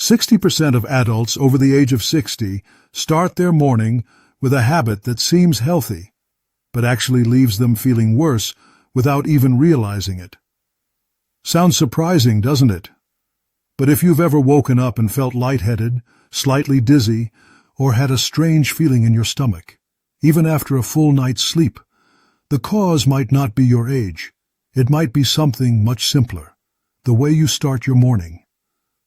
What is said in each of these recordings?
60% of adults over the age of 60 start their morning with a habit that seems healthy, but actually leaves them feeling worse without even realizing it. Sounds surprising, doesn't it? But if you've ever woken up and felt lightheaded, slightly dizzy, or had a strange feeling in your stomach, even after a full night's sleep, the cause might not be your age. It might be something much simpler: the way you start your morning.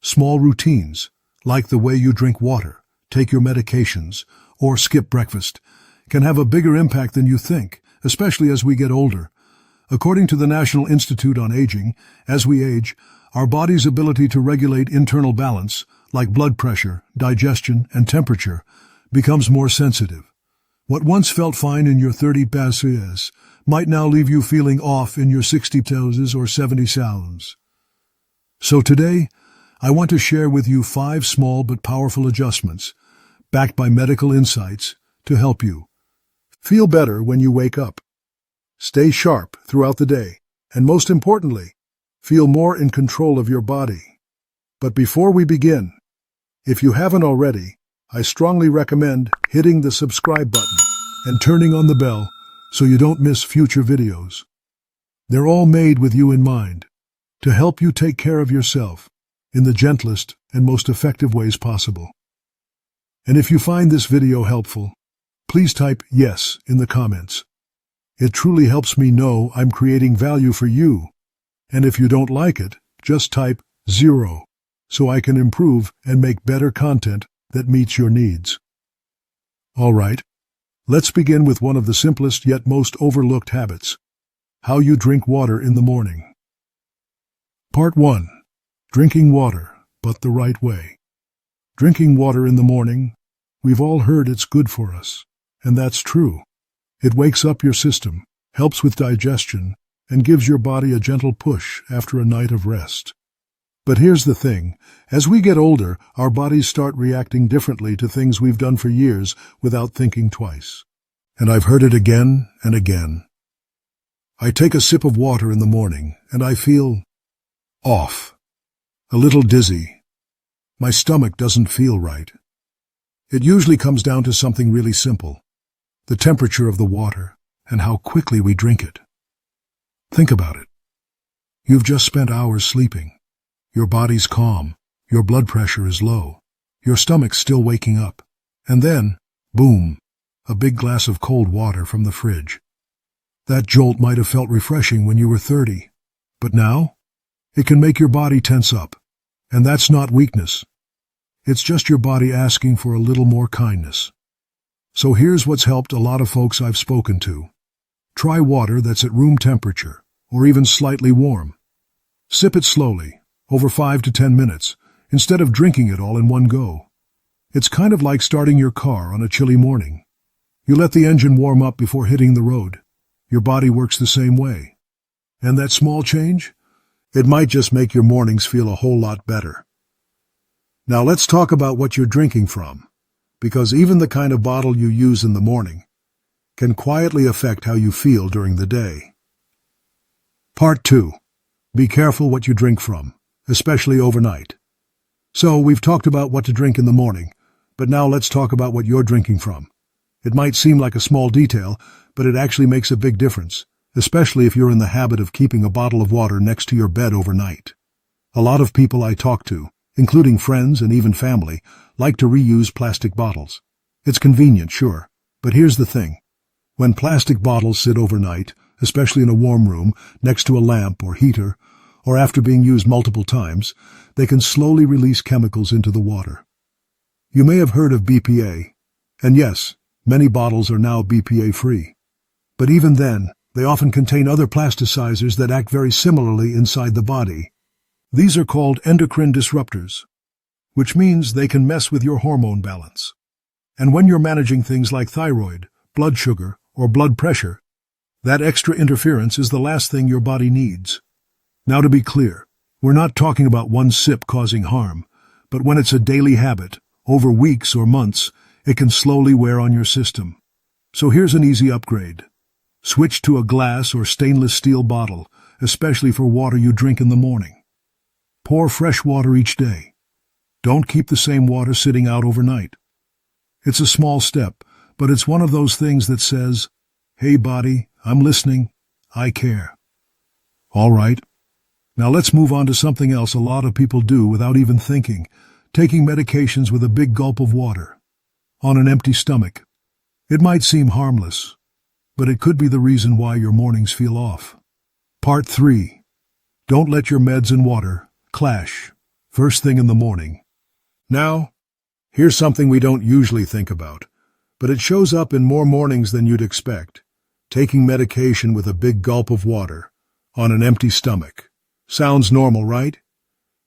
Small routines, like the way you drink water, take your medications, or skip breakfast, can have a bigger impact than you think, especially as we get older. According to the National Institute on Aging, as we age, our body's ability to regulate internal balance, like blood pressure, digestion, and temperature, becomes more sensitive. What once felt fine in your 30s might now leave you feeling off in your 60s or 70s. So today, I want to share with you 5 small but powerful adjustments, backed by medical insights, to help you feel better when you wake up, stay sharp throughout the day, and most importantly, feel more in control of your body. But before we begin, if you haven't already, I strongly recommend hitting the subscribe button and turning on the bell so you don't miss future videos. They're all made with you in mind, to help you take care of yourself in the gentlest and most effective ways possible. And if you find this video helpful, please type yes in the comments. It truly helps me know I'm creating value for you. And if you don't like it, just type 0 so I can improve and make better content that meets your needs. All right, let's begin with one of the simplest yet most overlooked habits: how you drink water in the morning. Part 1. Drinking water, but the right way. Drinking water in the morning, we've all heard it's good for us, and that's true. It wakes up your system, helps with digestion, and gives your body a gentle push after a night of rest. But here's the thing: as we get older, our bodies start reacting differently to things we've done for years without thinking twice. And I've heard it again and again. I take a sip of water in the morning, and I feel off, a little dizzy. My stomach doesn't feel right. It usually comes down to something really simple: the temperature of the water and how quickly we drink it. Think about it. You've just spent hours sleeping. Your body's calm, your blood pressure is low, your stomach's still waking up, and then, boom, a big glass of cold water from the fridge. That jolt might have felt refreshing when you were 30, but now, it can make your body tense up. And that's not weakness. It's just your body asking for a little more kindness. So here's what's helped a lot of folks I've spoken to. Try water that's at room temperature, or even slightly warm. Sip it slowly, over 5 to 10 minutes, instead of drinking it all in one go. It's kind of like starting your car on a chilly morning. You let the engine warm up before hitting the road. Your body works the same way. And that small change? It might just make your mornings feel a whole lot better. Now let's talk about what you're drinking from, because even the kind of bottle you use in the morning can quietly affect how you feel during the day. Part 2. Be careful what you drink from, especially overnight. So we've talked about what to drink in the morning, but now let's talk about what you're drinking from. It might seem like a small detail, but it actually makes a big difference, especially if you're in the habit of keeping a bottle of water next to your bed overnight. A lot of people I talk to, including friends and even family, like to reuse plastic bottles. It's convenient, sure, but here's the thing. When plastic bottles sit overnight, especially in a warm room, next to a lamp or heater, or after being used multiple times, they can slowly release chemicals into the water. You may have heard of BPA, and yes, many bottles are now BPA-free. But even then, they often contain other plasticizers that act very similarly inside the body. These are called endocrine disruptors, which means they can mess with your hormone balance. And when you're managing things like thyroid, blood sugar, or blood pressure, that extra interference is the last thing your body needs. Now to be clear, we're not talking about one sip causing harm, but when it's a daily habit, over weeks or months, it can slowly wear on your system. So here's an easy upgrade. Switch to a glass or stainless steel bottle, especially for water you drink in the morning. Pour fresh water each day. Don't keep the same water sitting out overnight. It's a small step, but it's one of those things that says, "Hey body, I'm listening. I care." All right. Now let's move on to something else a lot of people do without even thinking, taking medications with a big gulp of water, on an empty stomach. It might seem harmless, but it could be the reason why your mornings feel off. Part 3. Don't let your meds and water clash first thing in the morning. Now, here's something we don't usually think about, but it shows up in more mornings than you'd expect. Taking medication with a big gulp of water on an empty stomach. Sounds normal, right?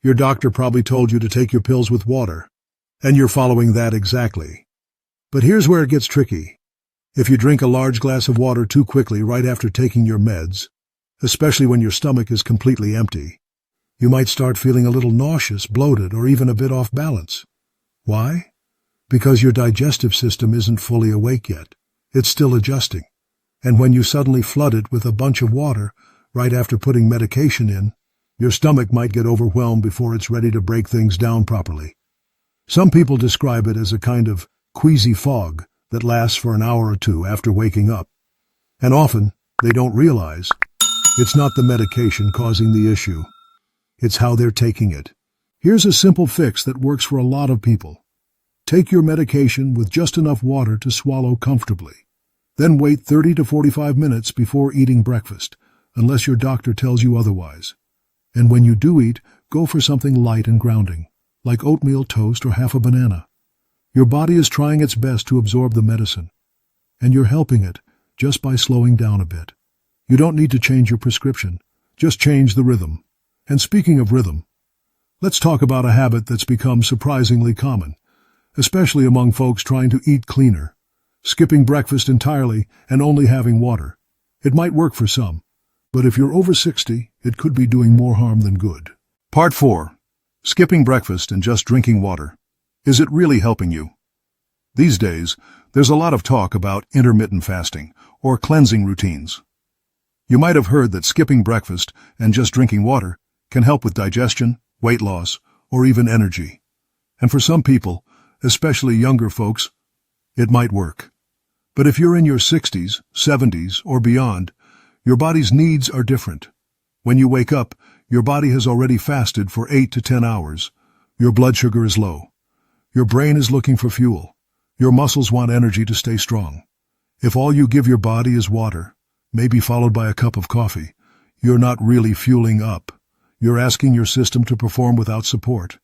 Your doctor probably told you to take your pills with water, and you're following that exactly. But here's where it gets tricky. If you drink a large glass of water too quickly right after taking your meds, especially when your stomach is completely empty, you might start feeling a little nauseous, bloated, or even a bit off balance. Why? Because your digestive system isn't fully awake yet. It's still adjusting. And when you suddenly flood it with a bunch of water right after putting medication in, your stomach might get overwhelmed before it's ready to break things down properly. Some people describe it as a kind of queasy fog that lasts for an hour or two after waking up. And often, they don't realize it's not the medication causing the issue. It's how they're taking it. Here's a simple fix that works for a lot of people. Take your medication with just enough water to swallow comfortably. Then wait 30 to 45 minutes before eating breakfast, unless your doctor tells you otherwise. And when you do eat, go for something light and grounding, like oatmeal toast or half a banana. Your body is trying its best to absorb the medicine, and you're helping it just by slowing down a bit. You don't need to change your prescription, just change the rhythm. And speaking of rhythm, let's talk about a habit that's become surprisingly common, especially among folks trying to eat cleaner. Skipping breakfast entirely and only having water. It might work for some, but if you're over 60, it could be doing more harm than good. Part 4. Skipping breakfast and just drinking water. Is it really helping you? These days, there's a lot of talk about intermittent fasting or cleansing routines. You might have heard that skipping breakfast and just drinking water can help with digestion, weight loss, or even energy. And for some people, especially younger folks, it might work. But if you're in your 60s, 70s, or beyond, your body's needs are different. When you wake up, your body has already fasted for 8 to 10 hours. Your blood sugar is low. Your brain is looking for fuel. Your muscles want energy to stay strong. If all you give your body is water, maybe followed by a cup of coffee, you're not really fueling up. You're asking your system to perform without support.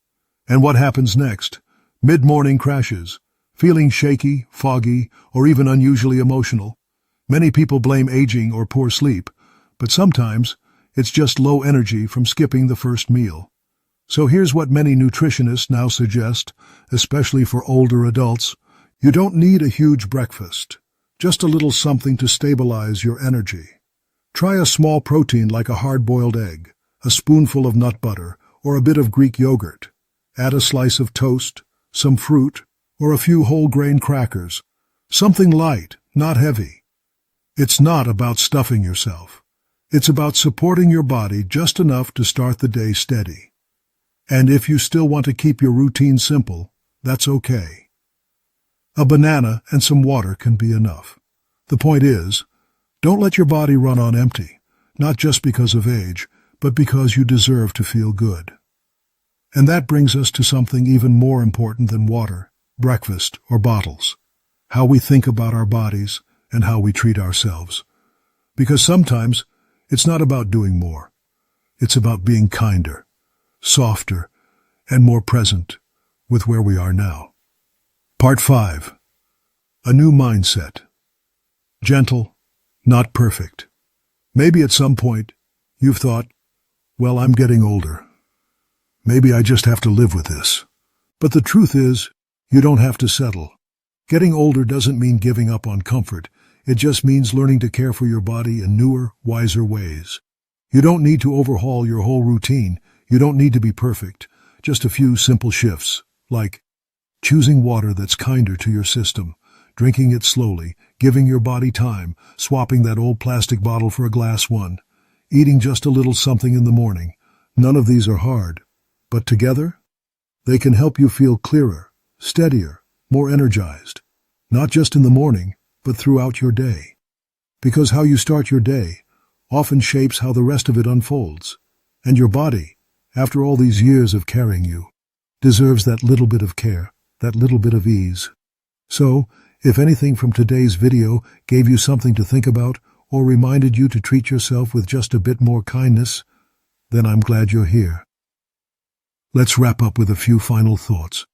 And what happens next? Mid-morning crashes. Feeling shaky, foggy, or even unusually emotional. Many people blame aging or poor sleep, but sometimes it's just low energy from skipping the first meal. So here's what many nutritionists now suggest, especially for older adults. You don't need a huge breakfast, just a little something to stabilize your energy. Try a small protein like a hard-boiled egg, a spoonful of nut butter, or a bit of Greek yogurt. Add a slice of toast, some fruit, or a few whole-grain crackers. Something light, not heavy. It's not about stuffing yourself. It's about supporting your body just enough to start the day steady. And if you still want to keep your routine simple, that's okay. A banana and some water can be enough. The point is, don't let your body run on empty, not just because of age, but because you deserve to feel good. And that brings us to something even more important than water, breakfast, or bottles. How we think about our bodies and how we treat ourselves. Because sometimes it's not about doing more. It's about being kinder, softer, and more present with where we are now. Part 5. A new mindset. Gentle, not perfect. Maybe at some point you've thought, well, I'm getting older. Maybe I just have to live with this. But the truth is, you don't have to settle. Getting older doesn't mean giving up on comfort. It just means learning to care for your body in newer, wiser ways. You don't need to overhaul your whole routine. You don't need to be perfect. Just a few simple shifts, like choosing water that's kinder to your system, drinking it slowly, giving your body time, swapping that old plastic bottle for a glass one, eating just a little something in the morning. None of these are hard, but together, They can help you feel clearer, steadier, more energized, not just in the morning, but throughout your day. Because how you start your day often shapes how the rest of it unfolds, and your body, after all these years of carrying you, deserves that little bit of care, that little bit of ease. So, if anything from today's video gave you something to think about or reminded you to treat yourself with just a bit more kindness, then I'm glad you're here. Let's wrap up with a few final thoughts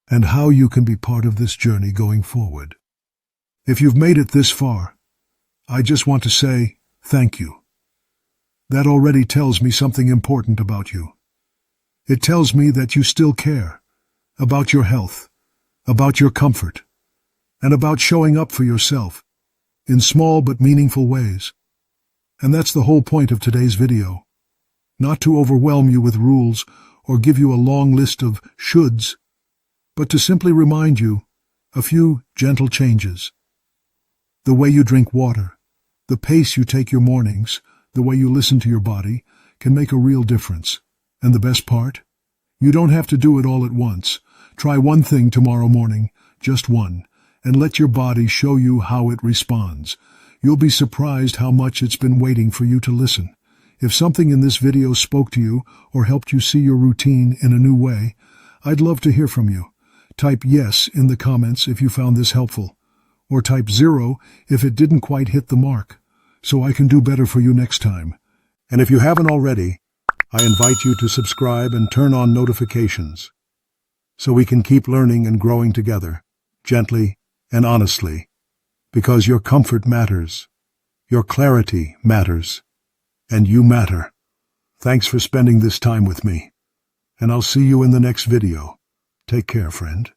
and how you can be part of this journey going forward. If you've made it this far, I just want to say thank you. That already tells me something important about you. It tells me that you still care about your health, about your comfort, and about showing up for yourself in small but meaningful ways. And that's the whole point of today's video. Not to overwhelm you with rules or give you a long list of shoulds, but to simply remind you a few gentle changes. The way you drink water, the pace you take your mornings, the way you listen to your body can make a real difference. And the best part? You don't have to do it all at once. Try one thing tomorrow morning, just one, and let your body show you how it responds. You'll be surprised how much it's been waiting for you to listen. If something in this video spoke to you or helped you see your routine in a new way, I'd love to hear from you. Type yes in the comments if you found this helpful, or type 0 if it didn't quite hit the mark, so I can do better for you next time. And if you haven't already, I invite you to subscribe and turn on notifications so we can keep learning and growing together, gently and honestly, because your comfort matters, your clarity matters, and you matter. Thanks for spending this time with me, and I'll see you in the next video. Take care, friend.